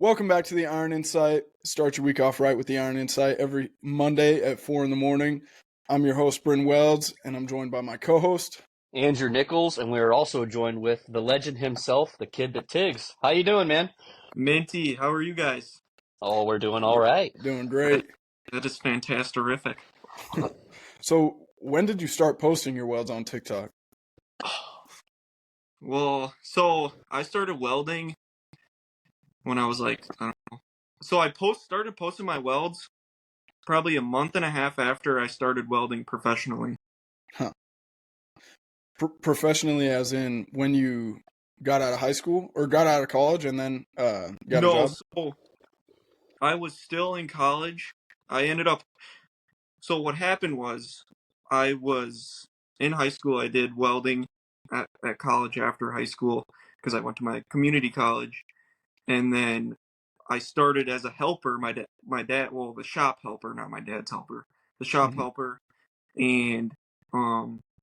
Welcome back to the Iron Insight. Start your week off right with the Iron Insight every Monday at 4 in the morning. I'm your host, Bryn Welds, and I'm joined by my co-host, Andrew Nichols, and we are also joined with the legend himself, the Kid That Tigs. How you doing, man? Minty, how are you guys? Oh, we're doing all right. doing That, great. that is fantastic. So, when did you start posting your welds on TikTok? Well, so I started welding when I was like, I don't know. So I started posting my welds probably a month and a half after I started welding professionally. Huh. Professionally, as in when you got out of high school or got out of college and then got a No, job? so I was still in college. So what happened was I was in high school. I did welding at college after high school because I went to my community college. And then I started as a helper. Well, the shop helper, not my dad's helper, the shop Mm-hmm. helper, and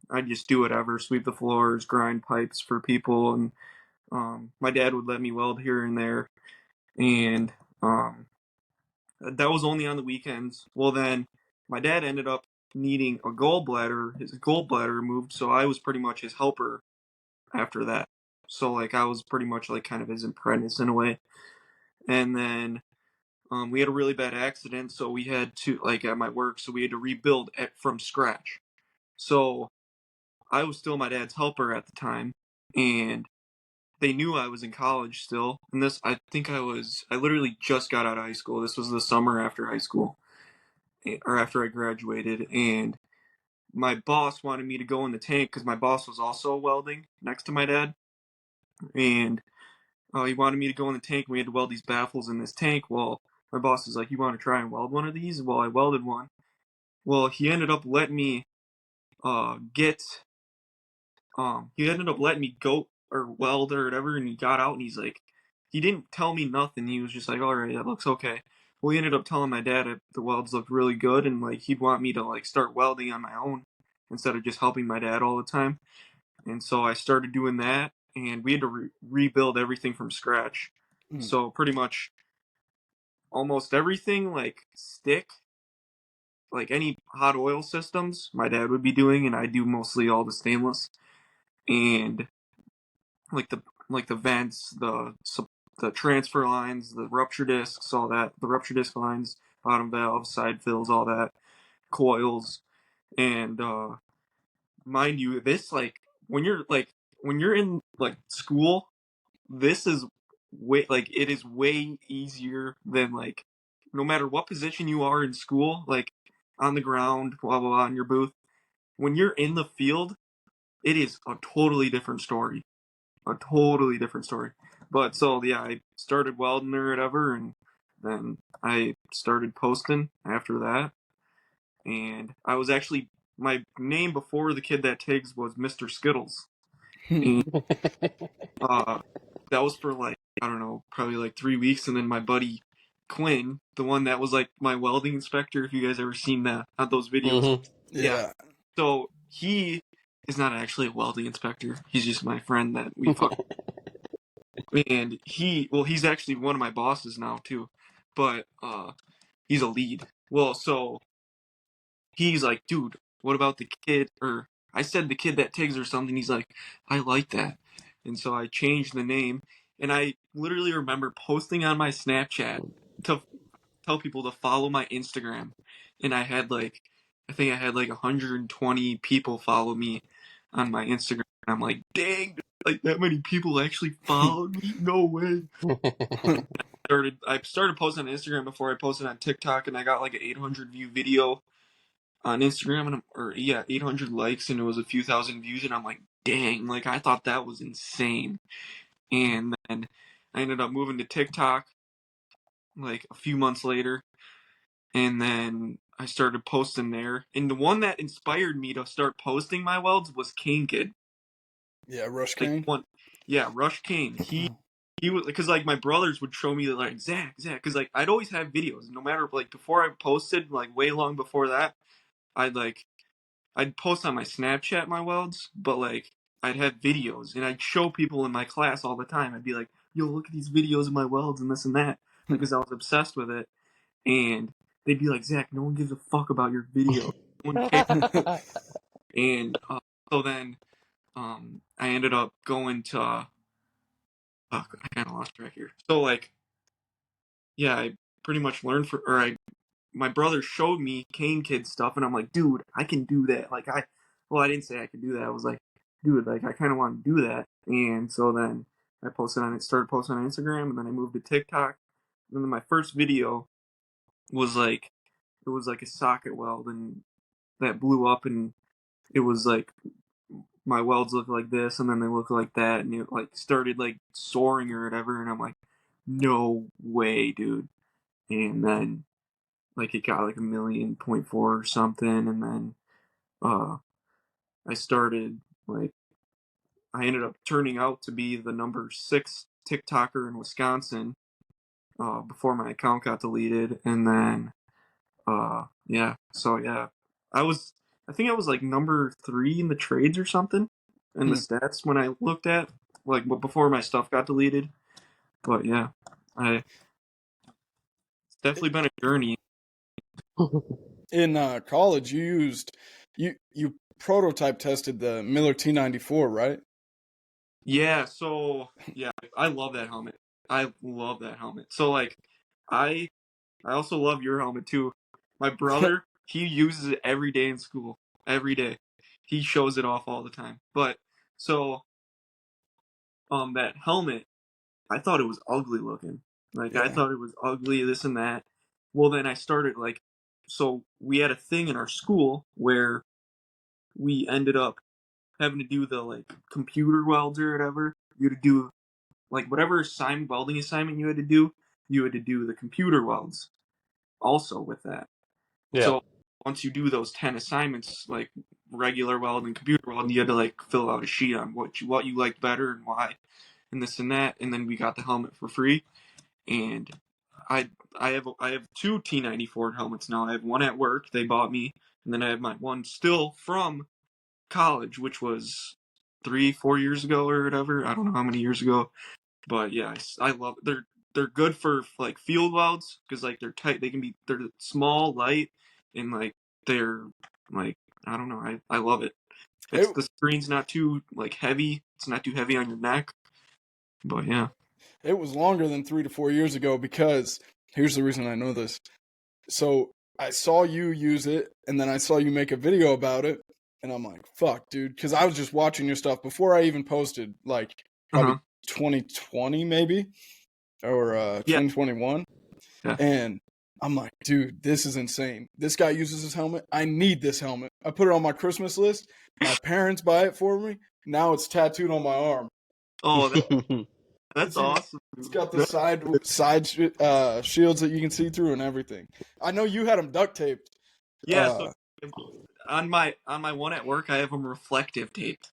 I'd just do whatever, sweep the floors, grind pipes for people, and my dad would let me weld here and there, and that was only on the weekends. Well, then my dad ended up needing a gallbladder, his gallbladder removed, so I was pretty much his helper after that. So like I was pretty much like kind of his apprentice in a way. And then we had a really bad accident, so we had to like at my work, so we had to rebuild from scratch. So I was still my dad's helper at the time, and they knew I was in college still. And I literally just got out of high school. This was the summer after high school, or after I graduated, and my boss wanted me to go in the tank because my boss was also welding next to my dad, and he wanted me to go in the tank. We had to weld these baffles in this tank. Well, my boss is like, "You want to try and weld one of these?" Well, I welded one. Well, he ended up letting me get he ended up letting me go or weld or whatever, and he got out and he's like, he didn't tell me nothing. He was just like, "All right, that looks okay." Well, he ended up telling my dad the welds looked really good, and like he'd want me to like start welding on my own instead of just helping my dad all the time. And so I started doing that, and we had to rebuild everything from scratch. Mm. So pretty much almost everything like stick, like any hot oil systems, my dad would be doing, and I do mostly all the stainless and like the vents, the transfer lines, the rupture discs, all that, the rupture disc lines, bottom valves, side fills, all that, coils, and mind you, this when you're in like school, this is it is way easier than like no matter what position you are in school, like on the ground, blah blah blah, in your booth. When you're in the field, it is a totally different story. A totally different story. But so yeah, I started welding or whatever, and then I started posting after that. And I was actually my name before the Kid That Tigs was Mr. Skittles. And uh that was for like, I don't know, probably like 3 weeks, and then my buddy Quinn, the one that was like my welding inspector, if you guys ever seen that on those videos. Mm-hmm. Yeah. Yeah. So he is not actually a welding inspector. He's just my friend that we fuck. And he's actually one of my bosses now too. But he's a lead. Well, so he's like, "Dude, what about the kid?" Or I said the Kid That Tigs or something. He's like, "I like that." And so I changed the name, and I literally remember posting on my Snapchat to tell people to follow my Instagram, and I think I had like 120 people follow me on my Instagram. I'm like, dang, like that many people actually followed me? No way. I started posting on Instagram before I posted on TikTok, and I got like an 800 view video on Instagram, and 800 likes, and it was a few thousand views, and I'm like, dang, like I thought that was insane. And then I ended up moving to TikTok like a few months later, and then I started posting there. And the one that inspired me to start posting my welds was Kane Kid. Yeah, Rush Like King. one, yeah, Rush Kane. He was because like my brothers would show me like Zach, because like I'd always have videos. No matter like before I posted, like way long before that, I'd like I'd post on my Snapchat my welds, but like I'd have videos and I'd show people in my class all the time. I'd be like, "Yo, look at these videos of my welds and this and that." because I was obsessed with it. And they'd be like, Zach, no one gives a fuck about your video. No one cares. And so then I ended up going to, I kind of lost track here. So, like, yeah, I pretty much learned my brother showed me Kane Kid stuff, and I'm like, dude, I can do that. Like, I didn't say I could do that. I was like, dude, like, I kind of want to do that. And so then I started posting on Instagram, and then I moved to TikTok. And then my first video was like, it was like a socket weld, and that blew up, and it was like my welds look like this, and then they look like that, and it like started like soaring or whatever, and I'm like, no way, dude. And then like it got like 1.4 million or something, and then uh I started like I ended up turning out to be the number 6 TikToker in Wisconsin before my account got deleted, and then yeah, so yeah, I was I think I was like number 3 in the trades or something in the stats when I looked at like before my stuff got deleted. But yeah, I it's definitely been a journey. In college, you prototype tested the Miller T94, right? Yeah, so yeah, I love that helmet. I love that helmet. So like I I also love your helmet too. My brother, he uses it every day in school. Every day. He shows it off all the time. But so that helmet, I thought it was ugly looking. Like I Yeah. thought it was ugly, this and that. Well then I started like so we had a thing in our school where we ended up having to do the like computer welds or whatever. You had to do like whatever welding assignment you had to do the computer welds also with that. Yeah. So once you do those 10 assignments, like regular welding, computer welding, you had to like fill out a sheet on what you liked better and why, and this and that. And then we got the helmet for free. And I have 2 T94 helmets now. I have one at work they bought me, and then I have my one still from college, which was 3-4 years ago or whatever. I don't know how many years ago. But yeah, I love it. They're good for like field welds because like they're tight. They're small, light, and like they're like I don't know. I love it. It The screen's not too like heavy. It's not too heavy on your neck. But yeah. it was longer than 3 to 4 years ago because here's the reason I know this. So I saw you use it, and then I saw you make a video about it, and I'm like, fuck, dude, because I was just watching your stuff before I even posted, like probably Uh-huh. 2020 maybe or Yeah. 2021, Yeah. and I'm like, dude, this is insane. This guy uses his helmet. I need this helmet. I put it on my Christmas list. My parents buy it for me. Now it's tattooed on my arm. Oh, that's It's even awesome, it's dude. got the shields that you can see through and everything. I know you had them duct taped. Yeah. So on my one at work, I have them reflective taped.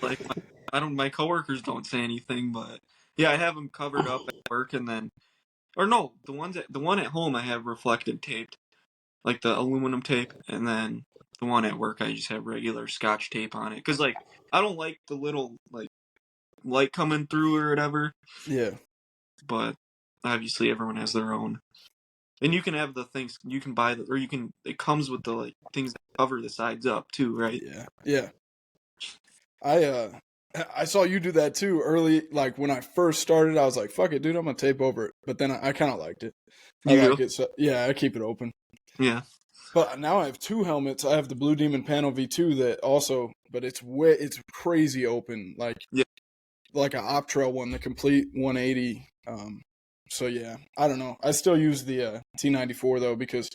Like my coworkers don't say anything, but yeah, I have them covered up at work, and then or no, the one at home I have reflective taped, like the aluminum tape, and then the one at work I just have regular Scotch tape on it because like I don't like the little like light coming through or whatever. Yeah, But obviously everyone has their own, and you can have the things you can buy or you can it comes with the like things that cover the sides up too, right? yeah. I saw you do that too early. Like when I first started, I was like, "Fuck it, dude, I'm gonna tape over it." But then I kind of liked it. I You like do? it. So yeah, I keep it open. Yeah. But now I have 2 helmets. I have the Blue Demon Panel V2 that also, but it's crazy open, Yeah. like a Optra one, the complete 180. So yeah, I don't know. I still use the T94 though because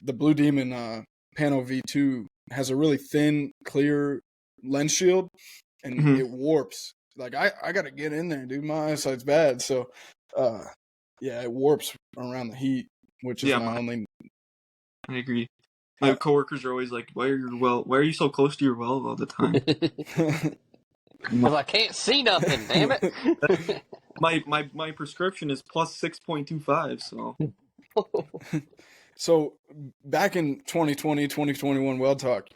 the Blue Demon Panel V2 has a really thin, clear lens shield, and Hmm. it warps. Like I got to get in there, dude. My eyesight's bad, so uh, yeah, it warps around the heat, which is Yeah, my only. I agree. My Uh, coworkers are always like, why are you so close to your well all the time?" Because I can't see nothing, damn it. My prescription is plus 6.25, so So back in 2020, 2021 Weld Talk,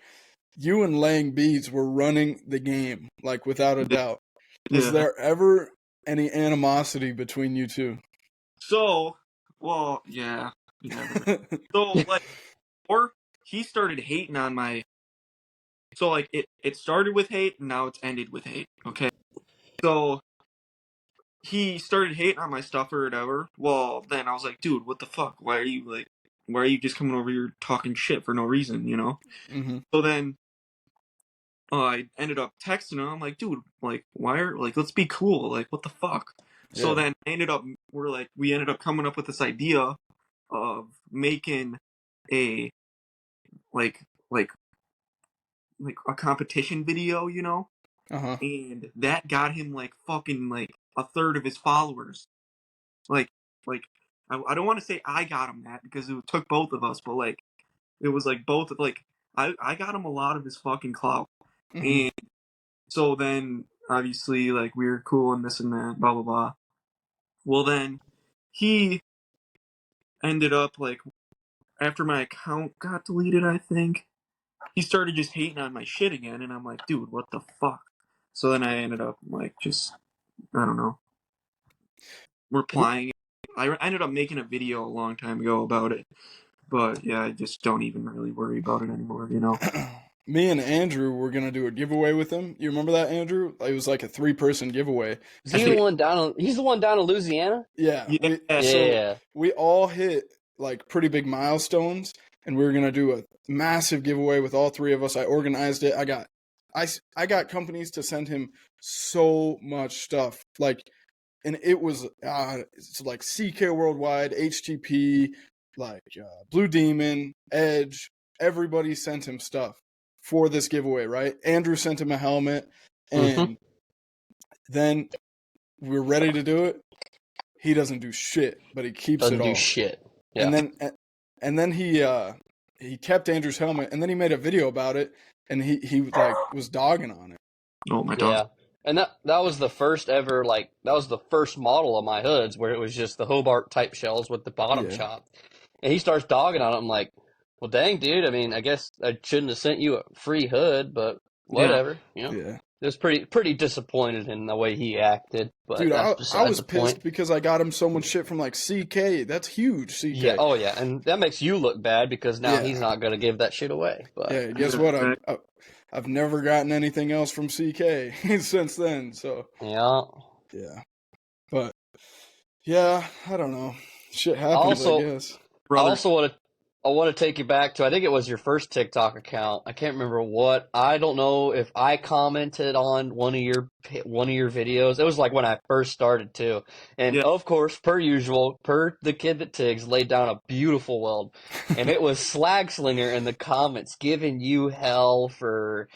you and Lang Beads were running the game, like without a yeah. doubt. Was Yeah. there ever any animosity between you two? So, well, yeah, you never know. So, like, or he started hating on my. So, like, it started with hate, and now it's ended with hate. Okay, so he started hating on my stuff or whatever. Well, then I was like, dude, what the fuck? Why are you just coming over here talking shit for no reason? You know. Mm-hmm. So then I ended up texting him. I'm like, dude, like, let's be cool. Like, what the fuck? So Yeah. then we ended up coming up with this idea of making a like like like a competition video, you know, Uh-huh. and that got him like fucking like a third of his followers. Like like I don't want to say I got him that because it took both of us, but like it was like both like I got him a lot of his fucking clout, Mm-hmm. and so then obviously like we were cool and this and that, blah blah blah. Well then he ended up like after my account got deleted, I think he started just hating on my shit again, and I'm like, dude, what the fuck? So then I ended up like just I don't know replying. I ended up making a video a long time ago about it, but yeah, I just don't even really worry about it anymore, you know. Me and Andrew were gonna do a giveaway with him. You remember that, Andrew? It was like a 3-person giveaway. Is I he the think one down? He's the one down in Louisiana. Yeah, yeah, Yeah. we all hit like pretty big milestones, and we were gonna do a massive giveaway with all 3 of us. I organized it. I got companies to send him so much stuff, like, and it was it's like CK Worldwide, HTP, like Blue Demon, Edge. Everybody sent him stuff for this giveaway, right? Andrew sent him a helmet, Mm-hmm. and then we were ready to do it. He doesn't do shit, but he keeps Doesn't it do all. shit. Yeah. And then he kept Andrew's helmet, and then he made a video about it, and he like was dogging on it. oh my dog, Yeah. And that was the first ever that was the first model of my hoods where it was just the Hobart type shells with the bottom Yeah, chop. And he starts dogging on it. I'm like, well, dang, dude. I mean, I guess I shouldn't have sent you a free hood, but yeah, whatever. You know, yeah. it was pretty disappointed in the way he acted, but Dude, that's I beside was the point. pissed because I got him so much shit from like CK. That's huge, Yeah. CK. Oh, yeah. And that makes you look bad because now he's Yeah, not going to give that shit away. But yeah. Guess yeah, what? right. I've never gotten anything else from CK since then. So yeah. yeah, but yeah, I don't know. Shit I happens, I also guess. I Brother. also want to take you back to I think it was your first TikTok account. I can't remember what. I don't know if I commented on one of your videos. It was like when I first started too. And Yeah, of course, per usual, per the kid that Tigs laid down a beautiful weld. And it was Slag Slinger in the comments giving you hell for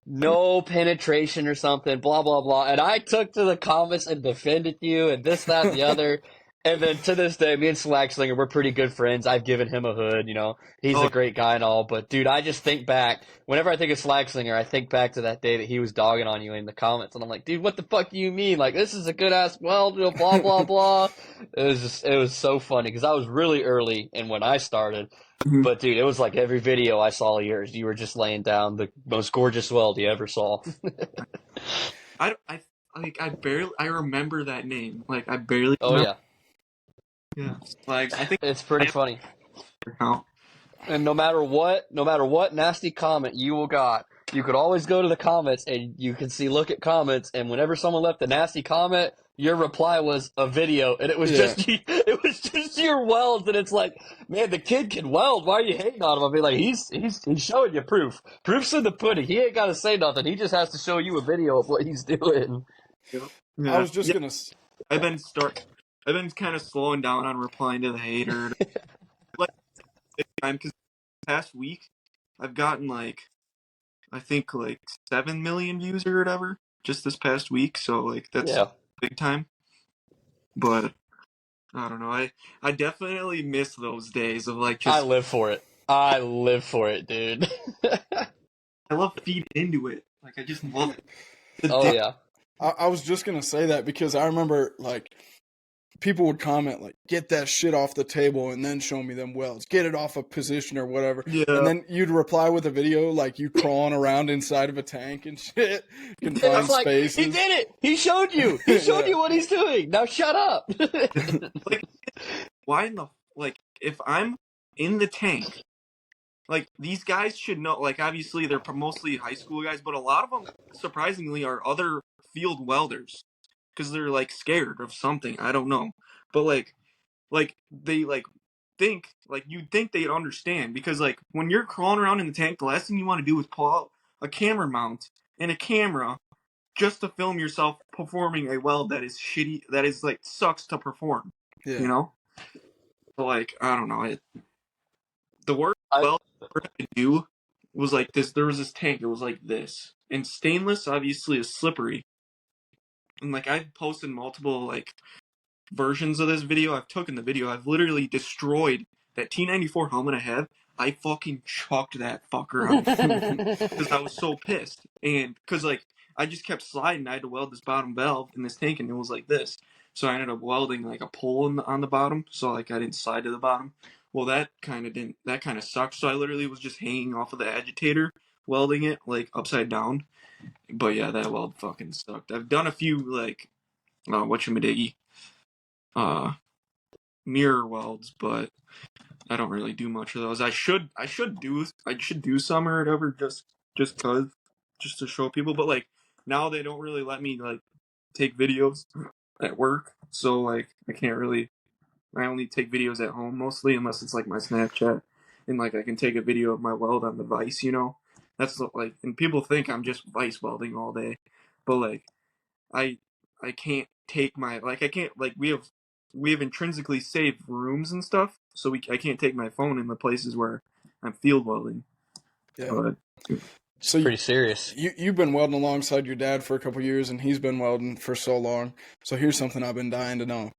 no penetration or something, blah blah blah. And I took to the comments and defended you and this, that, and the other. And then to this day, me and Slagslinger, we're pretty good friends. I've given him a hood, you know. He's a oh great guy and all, but dude, I just think back. Whenever I think of Slagslinger, I think back to that day that he was dogging on you in the comments, and I'm like, dude, what the fuck do you mean? Like, this is a good ass weld, you know, blah blah blah. It was so funny because I was really early and when I started. mhm. But dude, it was like every video I saw of yours, you were just laying down the most gorgeous weld you ever saw. I like I remember that name. Like I barely Oh remember. yeah, Yeah, like I think it's pretty I funny. account. And no matter what nasty comment you will got, you could always go to the comments and you can see look at comments. And whenever someone left a nasty comment, your reply was a video, and it was Yeah. just it was just your welds. And it's like, man, the kid can weld. Why are you hating on him? I'll be like, he's showing you proof. Proof's in the pudding. He ain't got to say nothing. He just has to show you a video of what he's doing. Yeah, I yeah, was just yeah. gonna. I've been start. I've been kind of slowing down on replying to the hater. Like time because past week I've gotten like I think like 7 million views or whatever just this past week. So like that's Yeah, big time. But I don't know. I definitely miss those days of like I just live for it. I live for it, dude. I love feeding into it. Like I just love it. The Oh day, yeah. I was just gonna say that because I remember like people would comment like, "Get that shit off the table and then show me them welds. Get it off a position or whatever." Yeah. And then you'd reply with a video like you crawling around inside of a tank and shit, confined It's like, spaces. he did it. He showed you. He showed you what he's doing. Now shut up. Like, why in the like? If I'm in the tank, like these guys should know. Like, obviously they're mostly high school guys, but a lot of them, surprisingly, are other field welders because they're like scared of something. I don't know, but like they like think like you'd think they'd understand because like when you're crawling around in the tank, the last thing you want to do is pull out a camera mount and a camera just to film yourself performing a weld that is shitty, that is like sucks to perform. Yeah. You know, but like I don't know, the worst weld I ever had to do was like this. There was this tank. It was like this, and stainless obviously is slippery. And like I've posted multiple like versions of this video. I've taken the video. I've literally destroyed that T94 helmet I have. I fucking chucked that fucker out because I was so pissed. And because like I just kept sliding. I had to weld this bottom valve in this tank, and it was like this. So I ended up welding like a pole on the bottom, so like I didn't slide to the bottom. Well, that kind of sucked. So I literally was just hanging off of the agitator, welding it like upside down. But yeah, that weld fucking sucked. I've done a few like whatchamadiggity mirror welds, but I don't really do much of those. I should do some or whatever just to show people, but like now they don't really let me like take videos at work, so like I only take videos at home mostly unless it's like my Snapchat and like I can take a video of my weld on the vise, you know. That's like, and people think I'm just vise welding all day, but like I I can't take my like I can't like we have intrinsically saved rooms and stuff, so I can't take my phone in the places where I'm field welding. Yeah. But So Pretty serious. You've been welding alongside your dad for a couple years, and he's been welding for so long. So here's something I've been dying to know: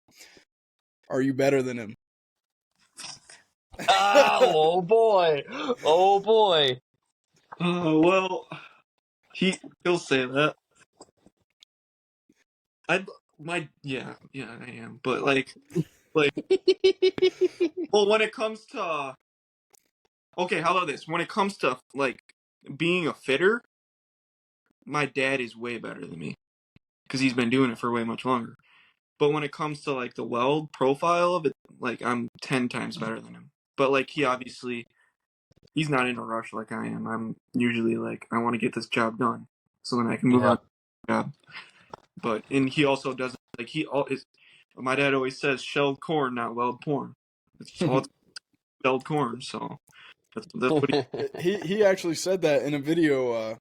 are you better than him? Oh boy. Oh boy. well, he'll say that. Yeah, I am. But like well, when it comes to okay, how about this? When it comes to like being a fitter, my dad is way better than me because he's been doing it for way much longer. But when it comes to like the weld profile of it, like I'm 10 times better than him. But like he's not in a rush like I am. I'm usually like I want to get this job done so then I can move on to the job. But and he also doesn't like my dad always says shelled corn, not weld porn. It's all shelled corn, so that's what He actually said that in a video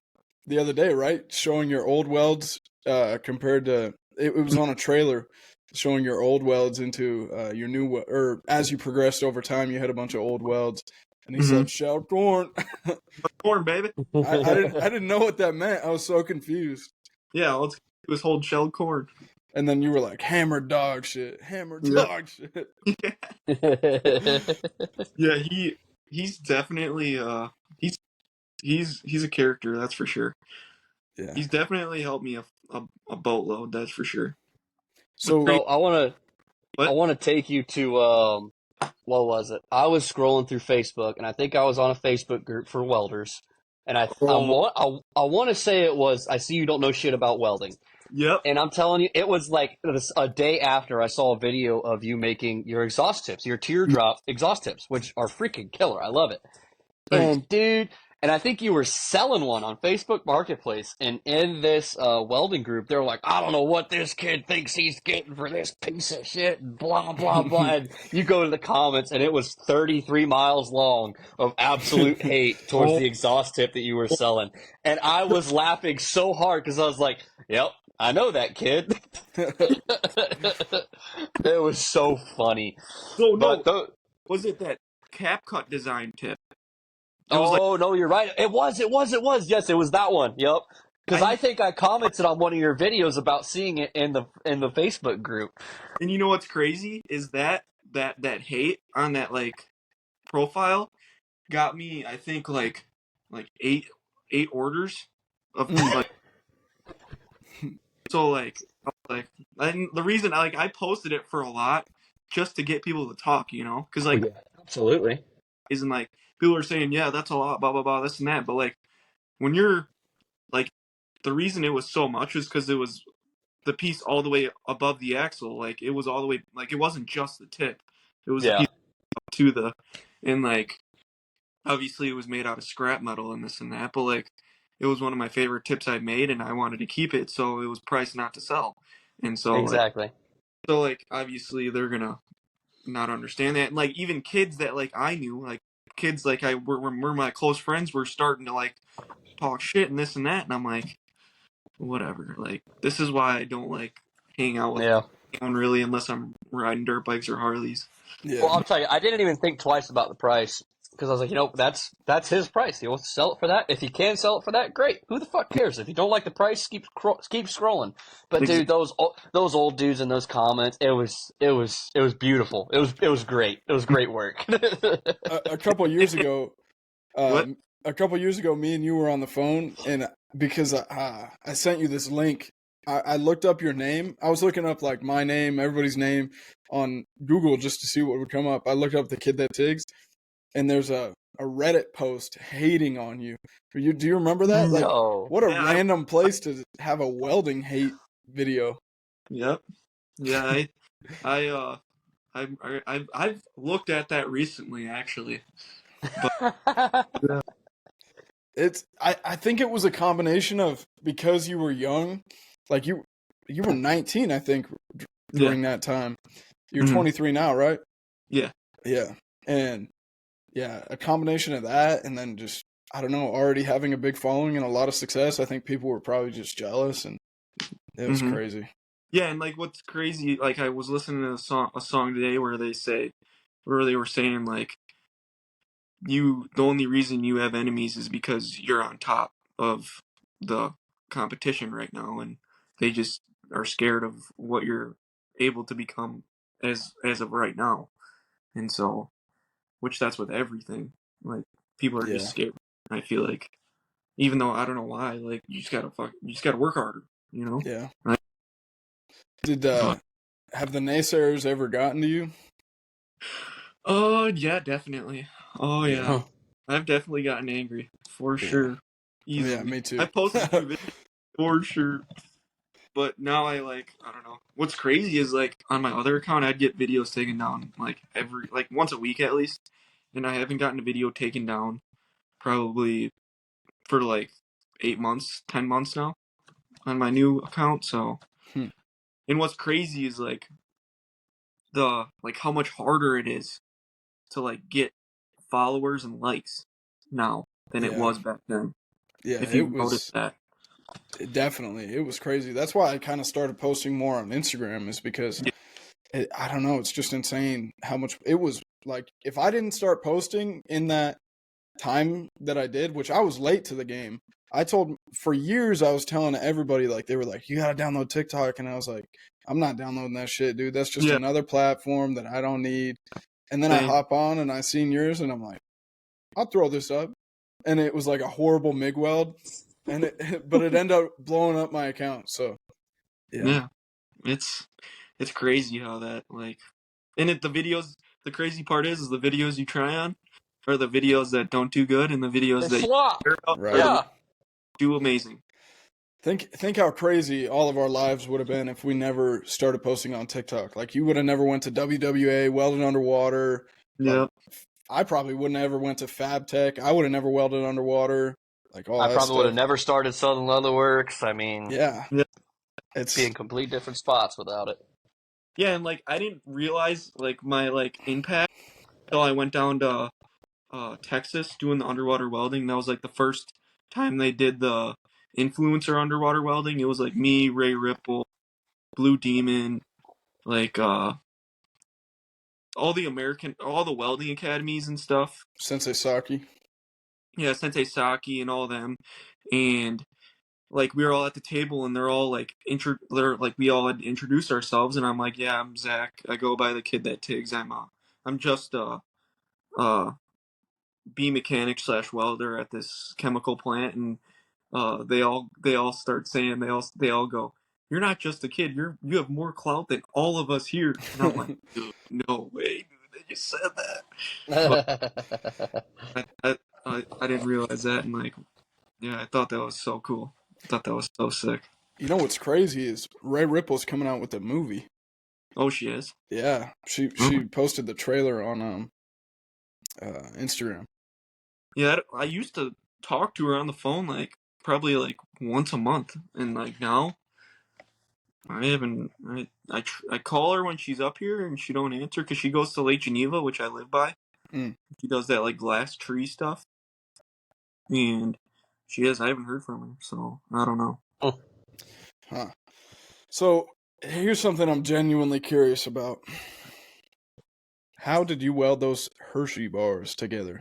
the other day, right? Showing your old welds compared to it was on a trailer showing your old welds into your new or as you progressed over time, you had a bunch of old welds, and he said shelled corn. corn, baby. I didn't know what that meant. I was so confused. Yeah, let's do is hold shelled corn. And then you were like hammered dog shit, hammered dog shit. Yeah, he's definitely he's a character, that's for sure. Yeah, He's definitely helped me a boatload, that's for sure. so I want to take you to what was it? I was scrolling through Facebook, and I think I was on a Facebook group for welders, and I want to say it was I see you don't know shit about welding. Yep. And I'm telling you, it was like a day after I saw a video of you making your exhaust tips, your teardrop exhaust tips, which are freaking killer. I love it. Thanks. And dude, and I think you were selling one on Facebook Marketplace. And in this welding group, they were like, I don't know what this kid thinks he's getting for this piece of shit, and blah, blah, blah. And you go to the comments, and it was 33 miles long of absolute hate towards the exhaust tip that you were selling. And I was laughing so hard because I was like, yep, I know that kid. It was so funny. So no, was it that cap cut design tip? No, you're right. It was. Yes, it was that one. Yep. Because I think I commented on one of your videos about seeing it in the Facebook group. And you know what's crazy is that hate on that like profile got me, I think like eight orders of like so like like, and the reason I posted it for a lot just to get people to talk, you know, because Oh yeah, absolutely. isn't like people are saying, yeah, that's a lot, blah blah blah, this and that, but like when you're like, the reason it was so much is because it was the piece all the way above the axle, like it was all the way, like it wasn't just the tip, it was the Yeah, piece up to the, and like obviously it was made out of scrap metal and this and that, but like it was one of my favorite tips I made, and I wanted to keep it, so it was priced not to sell, and exactly. so like obviously they're gonna not understand that, and like even kids that like I knew, like kids like I were my close friends, were starting to like talk shit and this and that, and I'm like, whatever. Like this is why I don't like hang out with Yeah. anyone really unless I'm riding dirt bikes or Harleys. Well, Yeah. I'll tell you, I didn't even think twice about the price because I was like, that's his price. He wants to sell it for that. If he can sell it for that, great. Who the fuck cares? If you don't like the price, keep scrolling. But Exactly. dude, those old dudes in those comments, it was beautiful. It was great. It was great work. A couple years ago, What? um, me and you were on the phone, and because I sent you this link, I looked up your name. I was looking up like my name, everybody's name on Google just to see what would come up. I looked up TheKidThatTigs, and there's a Reddit post hating on you. Do you remember that? Like, No. what a Yeah. random place to have a welding hate video. Yep. Yeah. I I've looked at that recently actually, but yeah. I think it was a combination of because you were young, like you were 19, I think, Yeah. during that time. You're Mhm. 23 now, right? Yeah. Yeah. And yeah, a combination of that and then just I don't know, already having a big following and a lot of success. I think people were probably just jealous, and it was Mhm. crazy. Yeah, and like what's crazy, like I was listening to a song today where they were saying like the only reason you have enemies is because you're on top of the competition right now, and they just are scared of what you're able to become as of right now. And so, which that's with everything, like people are just Yeah. scared. I feel like, even though I don't know why, like you just gotta work harder, you know. Yeah. Right? Did But have the naysayers ever gotten to you? oh yeah, definitely. Oh Yeah. yeah, Huh. I've definitely gotten angry for Yeah. sure, Yeah, easily. me I too. posted a few videos for sure. But now I don't know. What's crazy is like on my other account I'd get videos taken down like every like once a week at least. And I haven't gotten a video taken down probably for like 8 months, 10 months now on my new account. So, Hmm. and what's crazy is like the like how much harder it is to like get followers and likes now than it Yeah. was back then. Yeah, If it you've noticed was that. definitely it was crazy. That's why I kind of started posting more on Instagram is because Yeah. I don't know, it's just insane how much it was like if I didn't start posting in that time that I did, which I was late to the game. I told for years I was telling everybody like they were like you got to download TikTok and I was like I'm not downloading that shit, dude. That's just Yeah. another platform that I don't need. And then I Same. hop on and I seen yours and I'm like I'll throw this up. And it was like a horrible MIG weld and but it ended up blowing up my account. So, yeah. Yeah. It's it's crazy how that like, and the videos, the crazy part is the videos you try on are the videos that don't do good, and the videos They that you flop. care about are the Right. ones Yeah. that do amazing. Think how crazy all of our lives would have been if we never started posting on TikTok. Like you would have never went to WWA, welded underwater. Like Yeah. I probably wouldn't have ever went to Fab Tech. I would have never welded underwater. Like all I that probably would have stuff. never started Southern Leather Works. I mean, Yeah. Yeah. be It's in complete different spots without it. Yeah, and like I didn't realize like my like impact until I went down to Texas doing the underwater welding. That was like the first time they did the influencer underwater welding. It was like me, Ray Ripple, Blue Demon, like all the welding academies and stuff. Sensei Saki. Yeah, Sensei Saki and all them, and like we were all at the table and they're all like they're like we all had introduced ourselves, and I'm like, yeah, I'm Zach. I go by the kid that tigs. I'm just a bee mechanic slash welder at this chemical plant, and they all start saying they all go, you're not just a kid. You have more clout than all of us here." And I'm like, "Dude, no way, dude, they just said that." But I didn't realize that, and like, yeah, I thought that was so cool. I thought that was so sick. You know what's crazy is Ray Ripple's coming out with a movie. Oh, she is. Yeah, she posted the trailer on Instagram. Yeah, I used to talk to her on the phone like probably like once a month, and like now I haven't. I call her when she's up here, and she don't answer because she goes to Lake Geneva, which I live by. Mm. She does that like glass tree stuff, and I haven't heard from her, so I don't know. Huh. So here's something I'm genuinely curious about. How did you weld those Hershey bars together?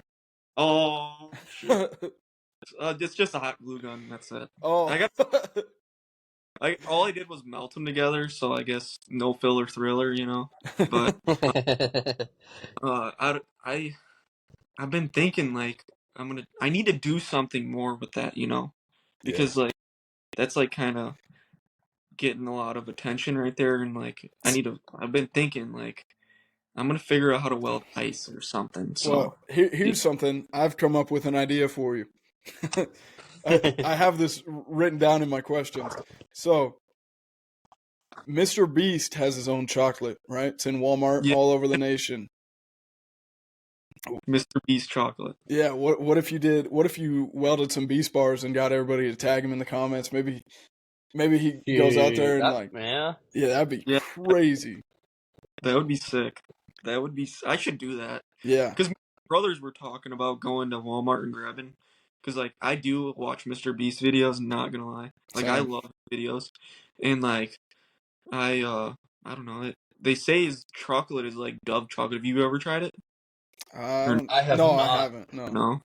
Oh shit! It's just a hot glue gun. That's it. Oh. All I did was melt them together, so I guess no filler thriller, you know. But I've been thinking like I need to do something more with that, you know, because Yeah. like that's like kind of getting a lot of attention right there, and like I've been thinking like I'm gonna figure out how to weld ice or something. Well, So here's something. I've come up with an idea for you. I have this written down in my questions. So, Mr. Beast has his own chocolate, right? It's in Walmart yeah, all over the nation. Mr. Beast chocolate. Yeah, what if you welded some Beast bars and got everybody to tag him in the comments? Maybe he goes out there and like, yeah. yeah, that'd be Yeah, crazy. that would be sick. I should do that. Yeah, Because my brothers were talking about going to Walmart and grabbing. Because like I do watch Mr. Beast videos. Not gonna lie, like I same. love videos, and like I don't know. They say his chocolate is like Dove chocolate. Have you ever tried it? I Or don't. I have No, I not. haven't. No. no?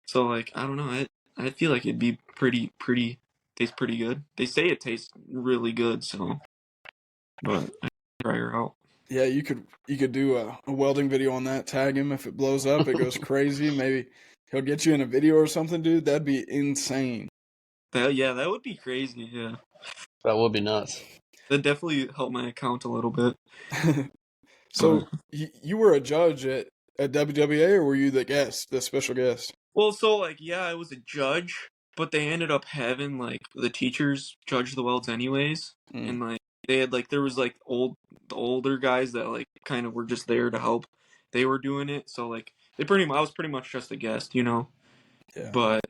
So like I don't know. I feel like it'd be pretty tastes pretty good. They say it tastes really good. So, but I try her out. Yeah, you could do a welding video on that. Tag him if it blows up. It goes crazy. Maybe he'll get you in a video or something, dude. That'd be insane. That would be crazy. Yeah, That would be nuts. that definitely helped my account a little bit. So But you were a judge at WWA, or were you the special guest? well, so like yeah, I was a judge, but they ended up having like the teachers judge the welds anyways, Mm, and like they had like there was like the older guys that like kind of were just there to help. They were doing it, so like I was pretty much just a guest, you know. yeah. But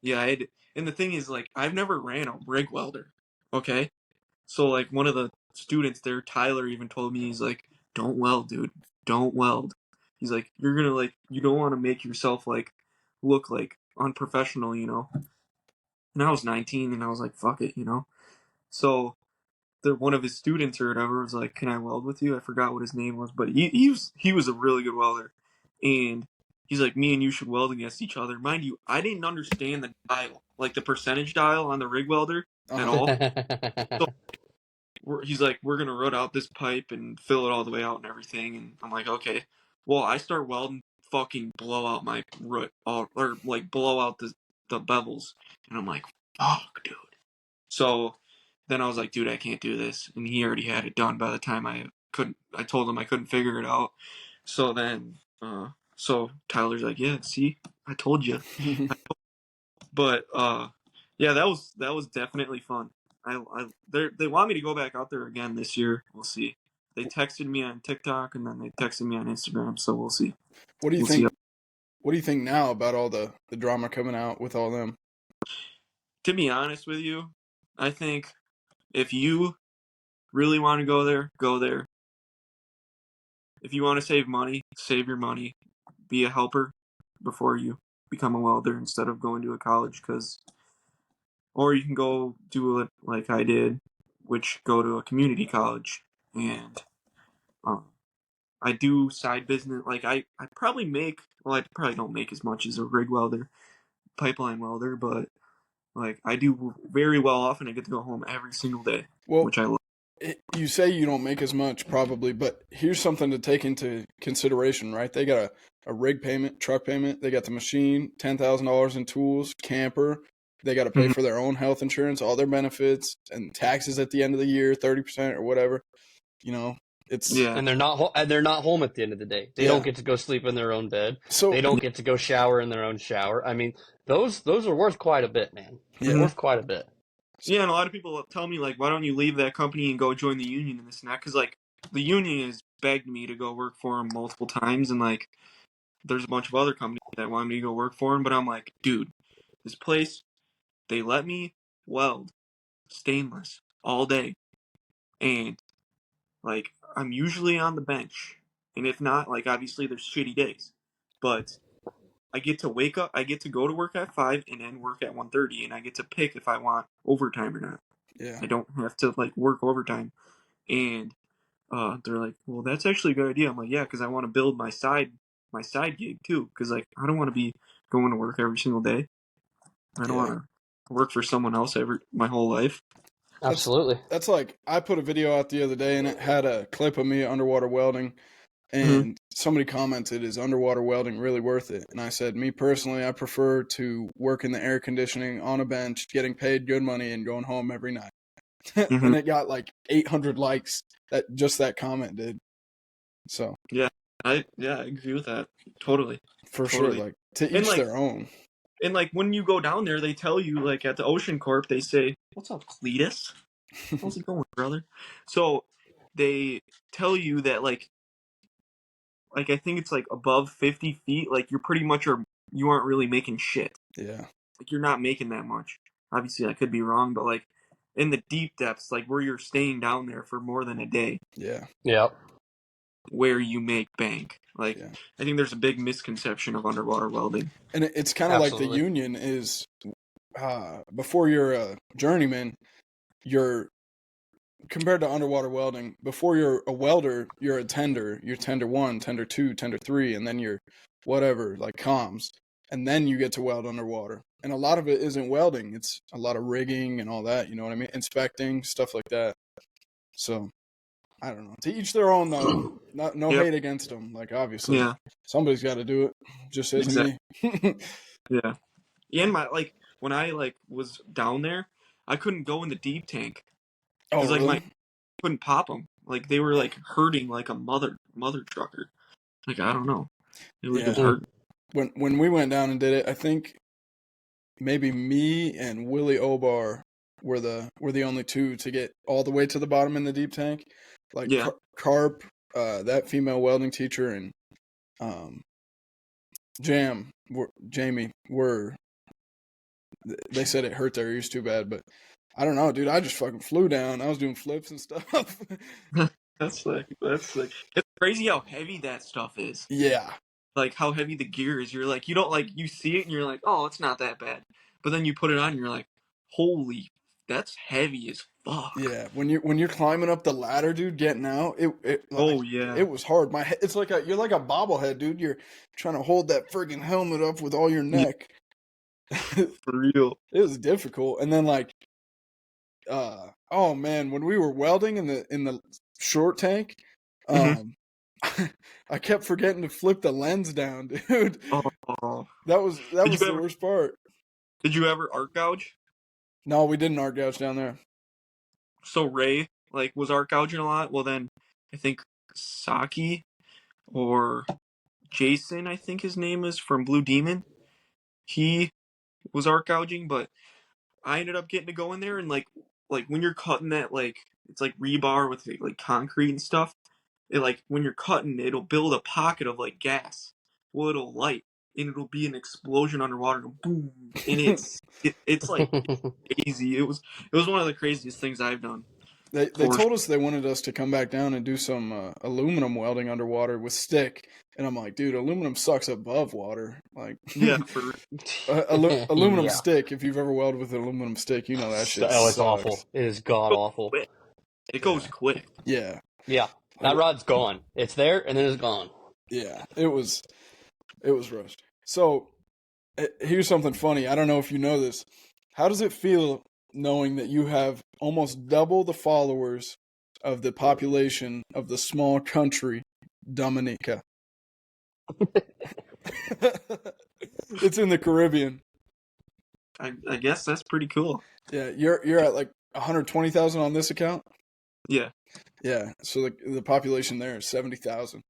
yeah, and the thing is like I've never ran a rig welder. Okay, so like one of the students there, Tyler, even told me he's like, "Don't weld, dude. Don't weld." He's like, "You're gonna like you don't want to make yourself like look like unprofessional, you know." And I was 19, and I was like, "Fuck it," you know. So one of his students or whatever was like, "Can I weld with you?" I forgot what his name was, but he was a really good welder, and he's like, "Me and you should weld against each other." Mind you, I didn't understand the dial, like the percentage dial on the rig welder at Uh-huh. all. So he's like, "We're gonna root out this pipe and fill it all the way out and everything." And I'm like, "Okay." Well, I start welding, fucking blow out my root, or like blow out the bevels, and I'm like, "Fuck, dude." So then I was like, "Dude, I can't do this." And he already had it done by the time I told him I couldn't figure it out. So then, so Tyler's like, "Yeah, see, I told you." But yeah, that was definitely fun. They want me to go back out there again this year. We'll see. They texted me on TikTok, and then they texted me on Instagram, so we'll see. What do you We'll see. think? What do you think now about all the drama coming out with all them? To be honest with you, I think if you really want to go there, go there. If you want to save money, save your money. Be a helper before you become a welder instead of going to a college, or you can go do it like I did, which go to a community college. And um, I do side business. Like I probably make, well, I probably don't make as much as a rig welder, pipeline welder, but like I do very well off, and I get to go home every single day, Well, which I love. you say you don't make as much probably, but here's something to take into consideration, right? They got a rig payment, truck payment, they got the machine, $10,000 in tools, camper. they got to pay Mhm. for their own health insurance, all their benefits, and taxes at the end of the year, 30% or whatever. You know, it's Yeah. And they're not home at the end of the day. They Yeah. don't get to go sleep in their own bed. so They don't get to go shower in their own shower. I mean, those are worth quite a bit, man. Yeah. Worth quite a bit. Yeah, and a lot of people tell me, like, why don't you leave that company and go join the union and this and that? Because, like, the union has begged me to go work for them multiple times, and, like, there's a bunch of other companies that want me to go work for them, but I'm like, dude, this place, they let me weld stainless all day, and, like, I'm usually on the bench, and if not, like, obviously there's shitty days, but I get to wake up, I get to go to work at 5 and then work at 1:30, and I get to pick if I want overtime or not. yeah. I don't have to, like, work overtime. And they're like, well, that's actually a good idea. I'm like, yeah, because I want to build my side gig too. Because, like, I don't want to be going to work every single day. I don't Yeah. want to work for someone else my whole life. Absolutely. That's like, I put a video out the other day and it had a clip of me underwater welding, and somebody commented, "Is underwater welding really worth it?" And I said, me personally, I prefer to work in the air conditioning on a bench, getting paid good money, and going home every night. And it got like 800 likes. That comment did. So Yeah, I agree with that totally. for Totally. sure, like, to And, each like, their own. and, like, when you go down there, they tell you, like, at the Ocean Corp, they say, "What's up, Cletus? How's it going, brother?" So they tell you that, like I think it's, like, above 50 feet, like, you're pretty much you aren't really making shit. Yeah. Like, you're not making that much. Obviously, I could be wrong, but, like, in the deep depths, like, where you're staying down there for more than a day, Yeah. Yep. where you make bank. Like, Yeah. I think there's a big misconception of underwater welding. And it's kind of like the Absolutely. union is, before you're a journeyman, you're, compared to underwater welding, before you're a welder, you're a tender. You're tender 1, tender 2, tender 3, and then you're whatever, like comms. And then you get to weld underwater. And a lot of it isn't welding. It's a lot of rigging and all that, you know what I mean? Inspecting, stuff like that. So, I don't know. To each their own, though. No Yep. hate against them. Like, obviously, Yeah, somebody's got to do it. Just isn't exactly. me. Yeah. And when I, like, was down there, I couldn't go in the deep tank Oh, because, like, really? couldn't pop them. Like, they were, like, hurting like a mother trucker. Like, I don't know. It was just Yeah. hurting. When we went down and did it, I think maybe me and Willie Obar were the only two to get all the way to the bottom in the deep tank. Like, Yeah. Carp, that female welding teacher, and Jamie were. They said it hurt their ears too bad, but I don't know, dude. I just fucking flew down. I was doing flips and stuff. That's sick. It's crazy how heavy that stuff is. Yeah. Like, how heavy the gear is. You're like, you don't, like, you see it and you're like, oh, it's not that bad. But then you put it on and you're like, holy, that's heavy as fuck. Yeah, when you're climbing up the ladder, dude, getting out, Oh, yeah. it was hard. It's like you're like a bobblehead, dude. You're trying to hold that friggin' helmet up with all your neck. For real. It was difficult. And then, like, oh man, when we were welding in the short tank, I kept forgetting to flip the lens down, dude. Oh. That was the worst part. Did you ever arc gouge? No, we didn't arc gouge down there. So Ray, like, was arc gouging a lot. Well, then I think Saki or Jason, I think his name is, from Blue Demon, he was arc gouging, but I ended up getting to go in there and, like when you're cutting that, like, it's like rebar with, like, concrete and stuff. It, like, when you're cutting, it'll build a pocket of, like, gas. Well, it'll light and it'll be an explosion underwater. And boom, and it's like crazy. It was one of the craziest things I've done. They told us they wanted us to come back down and do some aluminum welding underwater with stick, and I'm like, dude, aluminum sucks above water. Like, Yeah, aluminum Yeah. stick. If you've ever welded with an aluminum stick, you know that shit. Oh, it's sucks. awful. It is god awful. it goes quick. Yeah. Yeah, that rod's gone. It's there and then it's gone. Yeah, it was rushed. So here's something funny. I don't know if you know this. How does it feel knowing that you have almost double the followers of the population of the small country Dominica? It's in the Caribbean. I guess that's pretty cool. Yeah, you're at like 120,000 on this account. Yeah, Yeah, so the population there is 70,000.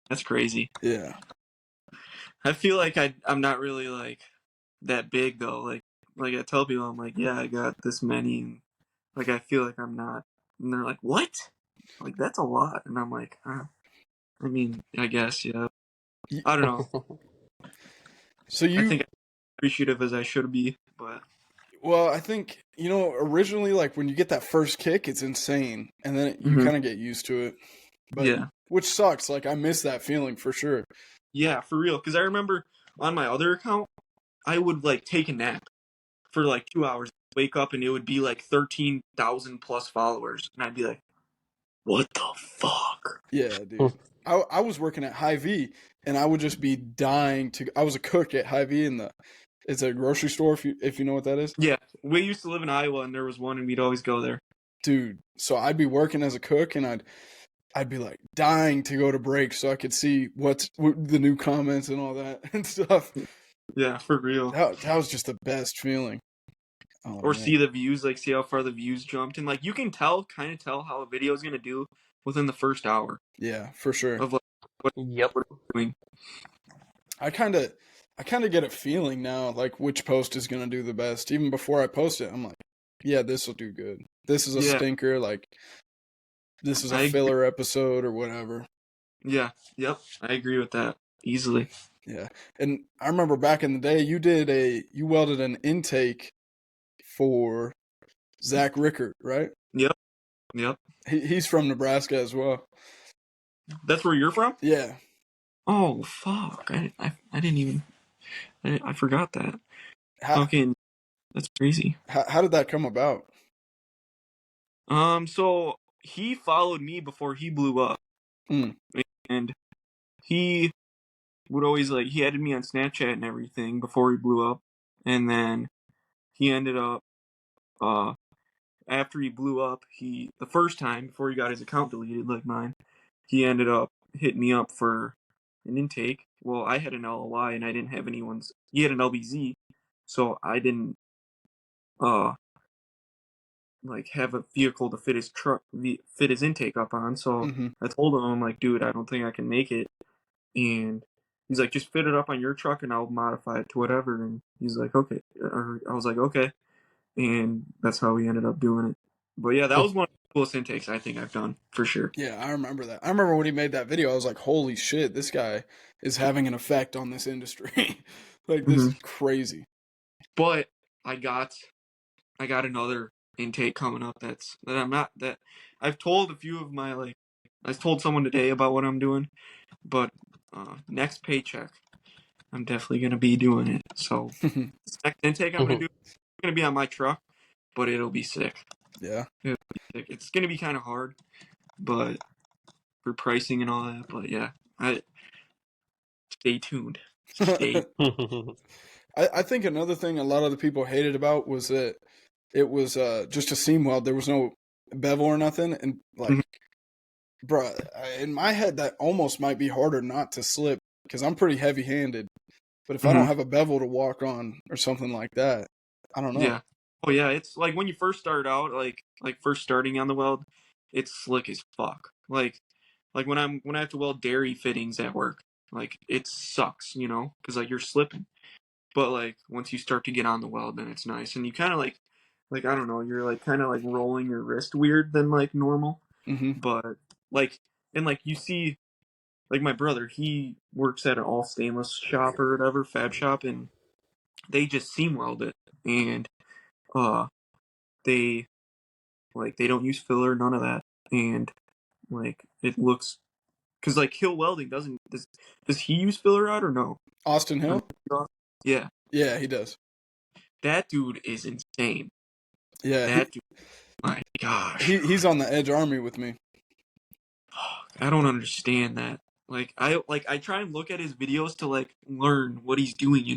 that's crazy. Yeah. I feel like I'm not really like that big though. Like I tell people, I'm like, yeah, I got this many. And, like I feel like I'm not, and they're like, what? Like that's a lot, and I'm like, I mean, I guess yeah. I don't know. So I think you, I'm appreciative as I should be, but well, I think originally, like when you get that first kick, it's insane, and then you Mhm. kind of get used to it. But Yeah, which sucks. Like I miss that feeling for sure. yeah, for real. Because I remember on my other account, I would like take a nap for like 2 hours, wake up, and it would be like 13,000 plus followers, and I'd be like, what the fuck? Yeah, dude. I was working at Hy-Vee, and I would just be dying to. I was a cook at Hy-Vee in it's a grocery store if you know what that is. Yeah, we used to live in Iowa, and there was one, and we'd always go there. Dude, so I'd be working as a cook, and I'd be like dying to go to break so I could see what the new comments and all that and stuff. Yeah, for real. That was just the best feeling. Oh Or man, see the views, like see how far the views jumped, and like you can kind of tell how a video is gonna do within the first hour yeah, for sure. of like what Yep. what it's doing. I kind of get a feeling now like which post is gonna do the best. Even before I post it, I'm like, yeah, this will do good. This is a Yeah, stinker. Like this is a I agree. filler episode or whatever. Yeah, yep, I agree with that easily. Yeah, and I remember back in the day, you welded an intake for Zach Rickert, right? Yep, yep. He's from Nebraska as well. That's where you're from? Yeah. Oh fuck! I didn't even I forgot that. How, Fucking that's crazy. how did that come about? So he followed me before he blew up, Mm. and he would always like he added me on Snapchat and everything before he blew up, and then he ended up uh after he blew up, the first time before he got his account deleted like mine, he ended up hitting me up for an intake. Well, I had an LOI and I didn't have anyone's. He had an LBZ, so I didn't uh like have a vehicle to fit his truck, fit his intake up on. So Hmm. I told him, I'm like, dude, I don't think I can make it. And he's like, just fit it up on your truck and I'll modify it to whatever. And he's like, okay. Or I was like, okay. And that's how we ended up doing it. But yeah, that was one of the coolest intakes I think I've done for sure. Yeah, I remember that. I remember when he made that video, I was like, holy shit, this guy is having an effect on this industry. Like, this Mm-hmm. is crazy. But I got another intake coming up that I'm not that I've told a few of my like I told someone today about what I'm doing, but next paycheck I'm definitely gonna be doing it. So this next intake I'm gonna do it's gonna be on my truck, but it'll be sick. Yeah. It'll be sick. It's gonna be kind of hard, but for pricing and all that. But yeah, I stay tuned. Stay. I think another thing a lot of the people hated about was that it was just a seam weld. There was no bevel or nothing. And, like, Mhm. bruh, in my head, that almost might be harder not to slip because I'm pretty heavy handed. But if I don't Mhm. have a bevel to walk on or something like that, I don't know. Yeah. Oh yeah, it's like when you first start out, like first starting on the weld, it's slick as fuck. Like when I have to weld dairy fittings at work, like it sucks, because like you're slipping. But like once you start to get on the weld, then it's nice, and you kind of like I don't know, you're like kind of like rolling your wrist weird than like normal, Hmm. but like and like you see, like my brother, he works at an all stainless shop or whatever, fab shop, and they just seam weld it, and uh they they don't use filler, none of that, and like it looks because like Hill Welding does he use filler rod or no? Austin On- Hill? Yeah, Yeah, he does. that dude is insane. Yeah, That dude, my gosh, he's on the Edge Army with me. I don't understand that. I try and look at his videos to like learn what he's doing.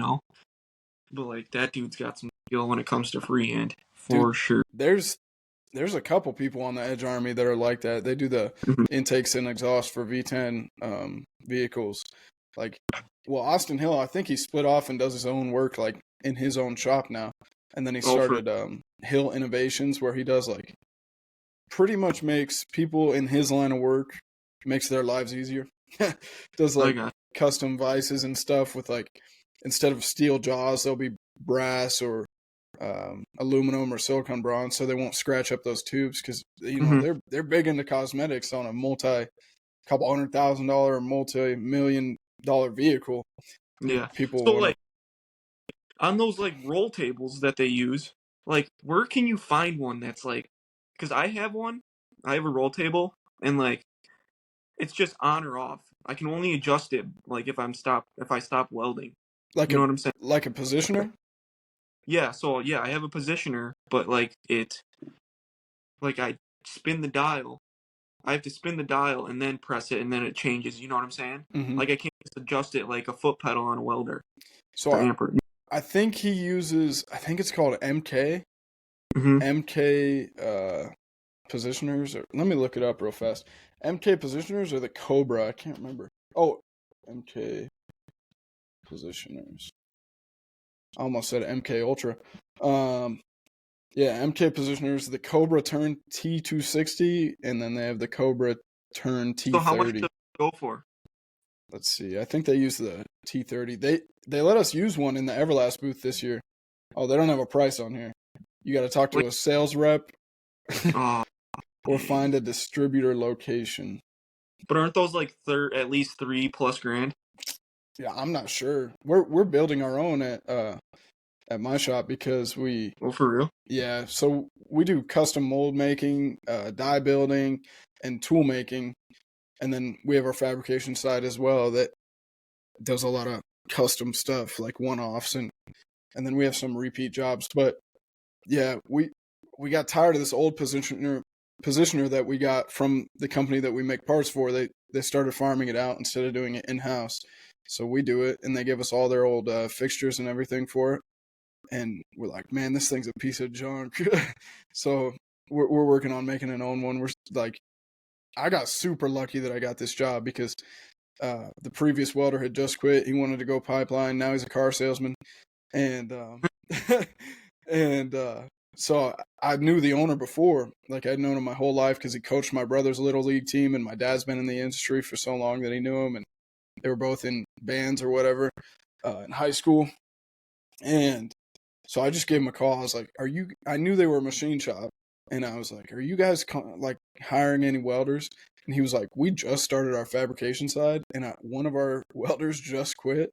But like that dude's got some skill when it comes to freehand Dude, for sure. there's a couple people on the Edge Army that are like that. They do the Mhm. intakes and exhaust for V10 vehicles. Like, well, Austin Hill, I think he split off and does his own work like in his own shop now. And then he started Hill Innovations, where he does like pretty much makes people in his line of work, makes their lives easier. Does like custom vices and stuff with like, instead of steel jaws, they'll be brass or aluminum or silicone bronze, so they won't scratch up those tubes, because you know they're big into cosmetics on a couple $100,000 multi-million-dollar vehicle. Yeah. People So wanna, like on those like roll tables that they use, like where can you find one that's like, because I have one, I have a roll table, and like it's just on or off. I can only adjust it like if I stop welding. like You know what I'm saying? like a positioner. Yeah, so yeah, I have a positioner, but like I spin the dial. I have to spin the dial and then press it and then it changes, you know what I'm saying? Mm-hmm. Like I can't just adjust it like a foot pedal on a welder. So I think he uses, I think it's called MK. Mm-hmm. MK positioners. Or, let me look it up real fast. MK positioners or the Cobra? I can't remember. Oh, MK positioners. I almost said MK Ultra. Yeah, MK positioners. The Cobra Turn T260, and then they have the Cobra Turn T30. So how much does it go for? Let's see. I think they use the T30. They let us use one in the Everlast booth this year. Oh, they don't have a price on here. You got to talk to a sales rep or find a distributor location. But aren't those like at least $3+ grand? Yeah, I'm not sure. We're building our own at my shop because we. Oh, for real? Yeah, so we do custom mold making, die building, and tool making, and then we have our fabrication side as well that does a lot of custom stuff like one-offs, and then we have some repeat jobs. But yeah, we got tired of this old positioner that we got from the company that we make parts for. They started farming it out instead of doing it in-house. So we do it, and they give us all their old fixtures and everything for it. And we're like, man, this thing's a piece of junk. So we're working on making an own one. We're like, I got super lucky that I got this job because the previous welder had just quit. He wanted to go pipeline. Now he's a car salesman. And and so I knew the owner before. Like, I'd known him my whole life because he coached my brother's little league team, and my dad's been in the industry for so long that he knew him, and they were both in bands or whatever in high school. And so I just gave him a call. I was like, I knew they were a machine shop. And I was like, are you guys like hiring any welders? And he was like, we just started our fabrication side, and one of our welders just quit.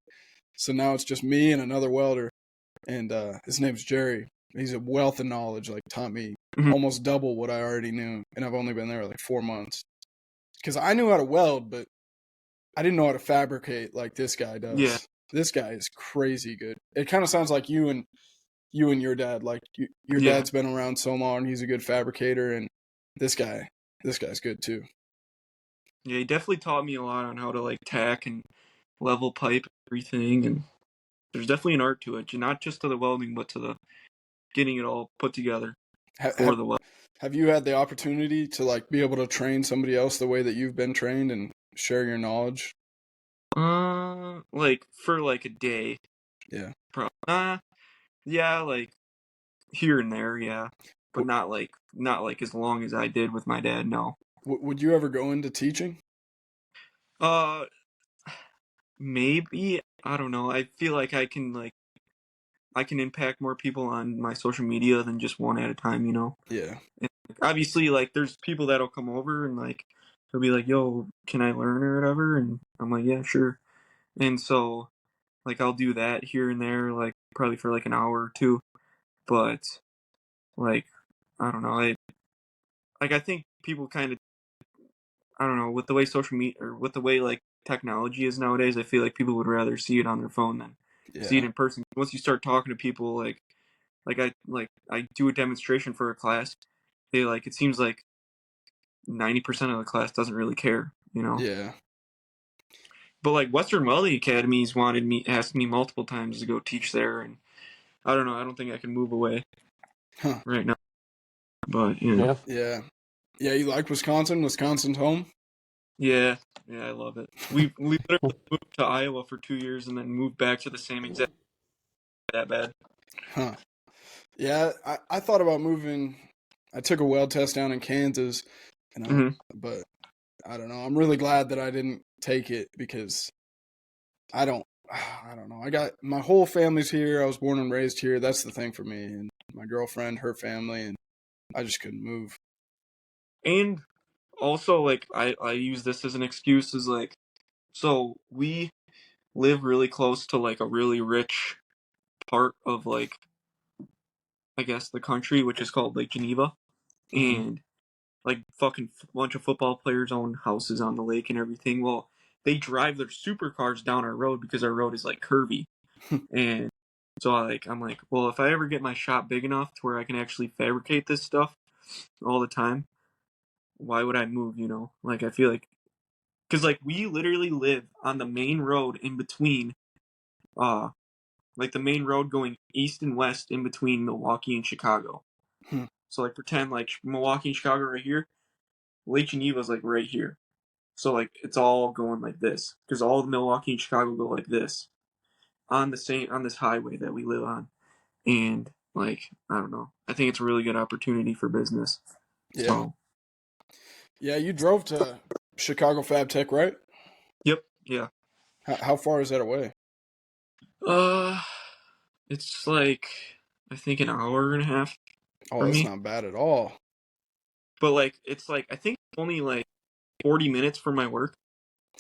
So now it's just me and another welder. And his name's Jerry. He's a wealth of knowledge, like taught me almost double what I already knew. And I've only been there like 4 months. Because I knew how to weld, but I didn't know how to fabricate like this guy does. Yeah. This guy is crazy good. It kind of sounds like you and your dad. Like your dad's been around so long. He's a good fabricator, and this guy's good too. Yeah, he definitely taught me a lot on how to like tack and level pipe everything, and there's definitely an art to it, not just to the welding, but to the getting it all put together for the weld. Have you had the opportunity to like be able to train somebody else the way that you've been trained and share your knowledge? Like for like a day. Yeah. Yeah, like here and there, yeah, but not like as long as I did with my dad. No. Would you ever go into teaching? Maybe, I don't know. I feel like I can impact more people on my social media than just one at a time, you know? Yeah. And obviously, like, there's people that'll come over and, like, they'll be like, yo, can I learn or whatever? And I'm like, yeah, sure. And so, like, I'll do that here and there, like, probably for, like, an hour or two. But, like, I don't know. I think people kind of, I don't know, with the way social media, or with the way, like, technology is nowadays, I feel like people would rather see it on their phone than see it in person. Once you start talking to people, I do a demonstration for a class, it seems like 90% of the class doesn't really care, you know. Yeah. But like Western Welding Academies asked me multiple times to go teach there, and I don't know, I don't think I can move away right now. But yeah. You like Wisconsin? Wisconsin's home? Yeah, I love it. We literally moved to Iowa for 2 years and then moved back to the same exact that bad. Huh. Yeah, I thought about moving. I took a weld test down in Kansas, Hmm. but I don't know. I'm really glad that I didn't take it because I don't. I don't know. I got my whole family's here. I was born and raised here. That's the thing for me, and my girlfriend, her family, and I just couldn't move. And also, like, I use this as an excuse, is like, so we live really close to like a really rich part of like, I guess, the country, which is called Lake Geneva, Mm-hmm. and like fucking bunch of football players own houses on the lake and everything. Well, they drive their supercars down our road because our road is like curvy, and so I'm like, well, if I ever get my shop big enough to where I can actually fabricate this stuff all the time, why would I move? You know, like I feel like because like we literally live on the main road in between, uh, like the main road going east and west in between Milwaukee and Chicago. So like pretend like Milwaukee and Chicago right here, Lake Geneva's like right here. So like it's all going like this because all the Milwaukee and Chicago go like this on the same on this highway that we live on, and like I don't know, I think it's a really good opportunity for business. Yeah, So yeah. You drove to Chicago Fab Tech, right? yep, yeah. How far is that away? Uh, it's like I think an hour and a half Oh, for that's me, not bad at all. but like it's like I think only like 40 minutes from my work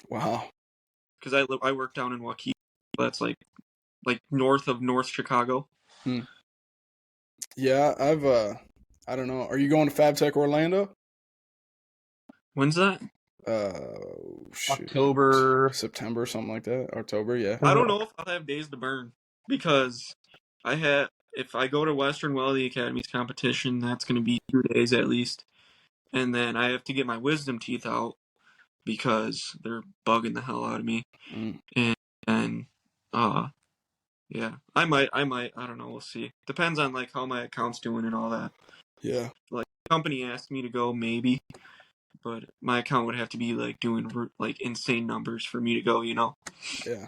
Wow. because I work down in Waukee. That's like north of North Chicago. Hmm. Yeah, I don't know. Are you going to Fab Tech Orlando? When's that? Shoot, October. September, something like that. October, yeah. I don't know if I'll have days to burn because I had if I go to Western Welding Academy's competition, that's going to be 2 days at least, and then I have to get my wisdom teeth out because they're bugging the hell out of me, Mm, and then uh yeah, I don't know, we'll see. Depends on like how my account's doing and all that. yeah, Like company asked me to go maybe, but my account would have to be like doing like insane numbers for me to go, you know. yeah.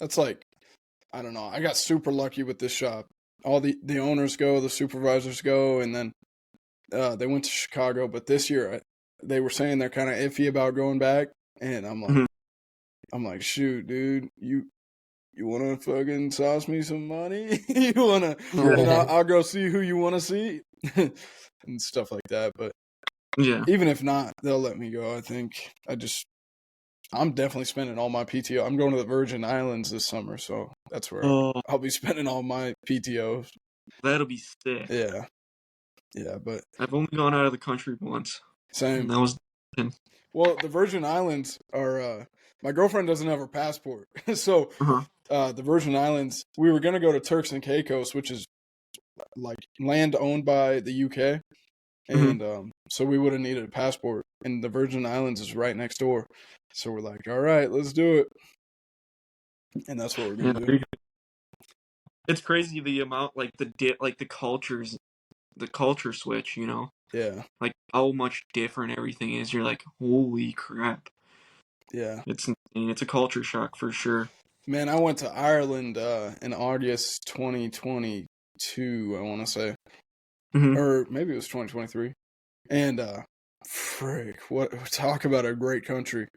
That's like, I don't know. I got super lucky with this shop. All the owners go, the supervisors go, and then they went to Chicago. But this year, they were saying they're kind of iffy about going back, and Mhm. I'm like, shoot, dude, you want to fucking sauce me some money? You want to, and I'll go see who you want to see and stuff like that. But Yeah. even if not, they'll let me go. I think I'm definitely spending all my PTO. I'm going to the Virgin Islands this summer, so that's where Oh, I'll be spending all my PTO. that'll be sick. Yeah, yeah, but I've only gone out of the country once, and same. that was. Well, the Virgin Islands are. My girlfriend doesn't have her passport, so Uh-huh. the Virgin Islands. We were gonna go to Turks and Caicos, which is like land owned by the UK, Hmm. and so we would have needed a passport. And the Virgin Islands is right next door, so we're like, all right, let's do it, and that's what we're Yeah, gonna do. it's crazy the amount, like like the cultures, the culture switch. You know, Yeah, like how much different everything is. You're like, holy crap! yeah. It's insane. It's a culture shock for sure. Man, I went to Ireland in August 2022, I want to say. Hmm. Or maybe it was 2023. And frick, what talk about a great country.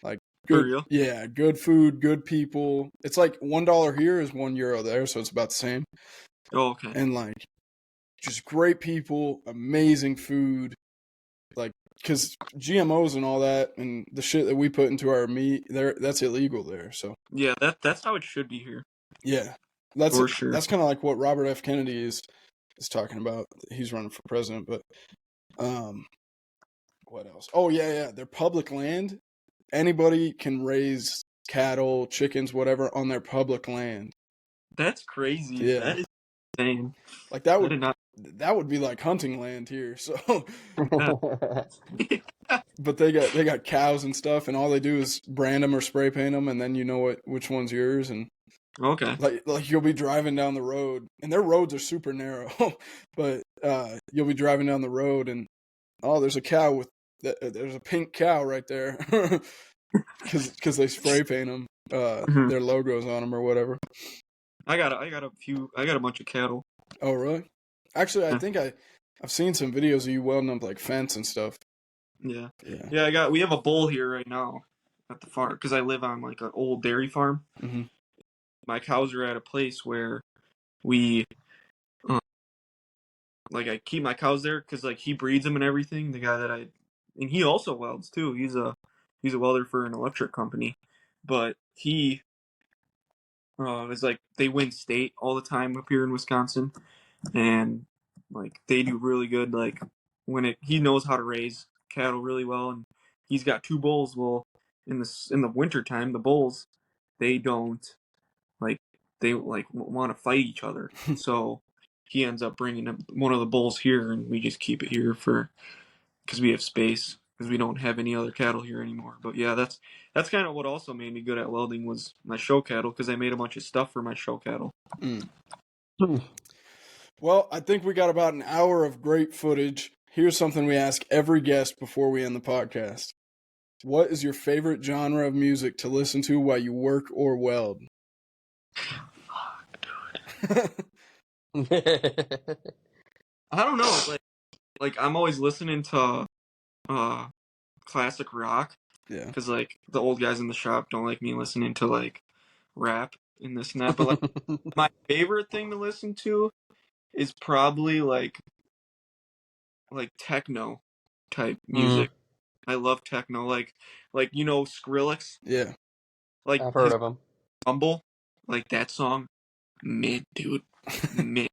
Like For good, real? yeah, good food, good people. It's like $1 here is €1 there, so it's about the same. Oh, okay. And like just great people, amazing food. Like cuz GMOs and all that and the shit that we put into our meat, that's illegal there. So Yeah, that's how it should be here yeah, that's for sure. that's kind of like what Robert F. Kennedy is talking about. He's running for president, but um, what else? Oh yeah, they're public land. Anybody can raise cattle, chickens, whatever on their public land. That's crazy. Yeah, That is insane. like I did not. that would be like hunting land here. So, That. but they got cows and stuff, and all they do is brand them or spray paint them, and then you know which one's yours, and Okay. like you'll be driving down the road and their roads are super narrow but you'll be driving down the road and oh there's a cow with There's a pink cow right there because they spray paint them, Mhm. their logos on them or whatever. I got a bunch of cattle. Oh, really? Actually, I Yeah. think I've seen some videos of you welding up like fence and stuff. Yeah. Yeah. Yeah, we have a bull here right now at the farm because I live on like an old dairy farm. Mm-hmm. My cows are at a place where we like I keep my cows there because like he breeds them and everything. The guy that and he also welds too. He's a welder for an electric company, but he is like they win state all the time up here in Wisconsin, and like they do really good. Like he knows how to raise cattle really well, and he's got two bulls. Well, in the winter time, the bulls they don't like they like want to fight each other. So he ends up bringing one of the bulls here, and we just keep it here for because we have space because we don't have any other cattle here anymore. But yeah, that's kind of what also made me good at welding was my show cattle because I made a bunch of stuff for my show cattle. Mm. Well, I think we got about an hour of great footage. Here's something we ask every guest before we end the podcast. What is your favorite genre of music to listen to while you work or weld? I don't know, like I'm always listening to uh classic rock Yeah. because like the old guys in the shop don't like me listening to like rap and this and that. But like my favorite thing to listen to is probably like techno type music. I love techno, like Skrillex, Yeah. like I've heard his of them. Rumble, like that song, mid dude, mid.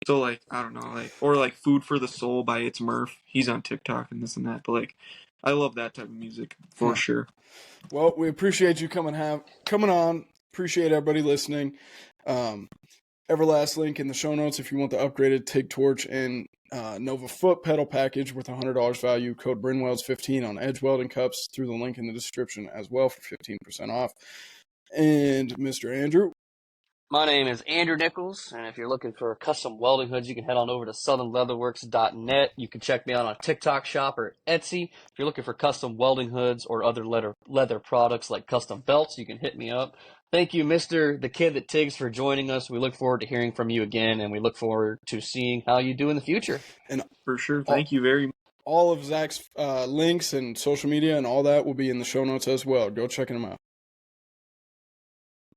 So like I don't know, like or like Food for the Soul by It's Murph. He's on TikTok and this and that, but like I love that type of music for sure. Well, we appreciate you coming on. Appreciate everybody listening. Everlast link in the show notes if you want the upgraded TIG torch and Nova foot pedal package worth $100 value. Code BRINWELDS15 on Edge Welding Cups through the link in the description as well for 15% off. And Mr. Andrew. My name is Andrew Nichols, and if you're looking for custom welding hoods, you can head on over to southernleatherworks.net. You can check me out on TikTok Shop or Etsy. If you're looking for custom welding hoods or other leather products like custom belts, you can hit me up. Thank you, Mr. The Kid That Tigs, for joining us. We look forward to hearing from you again, and we look forward to seeing how you do in the future. And For sure. Thank you very much. all of Zach's links and social media and all that will be in the show notes as well. Go check them out.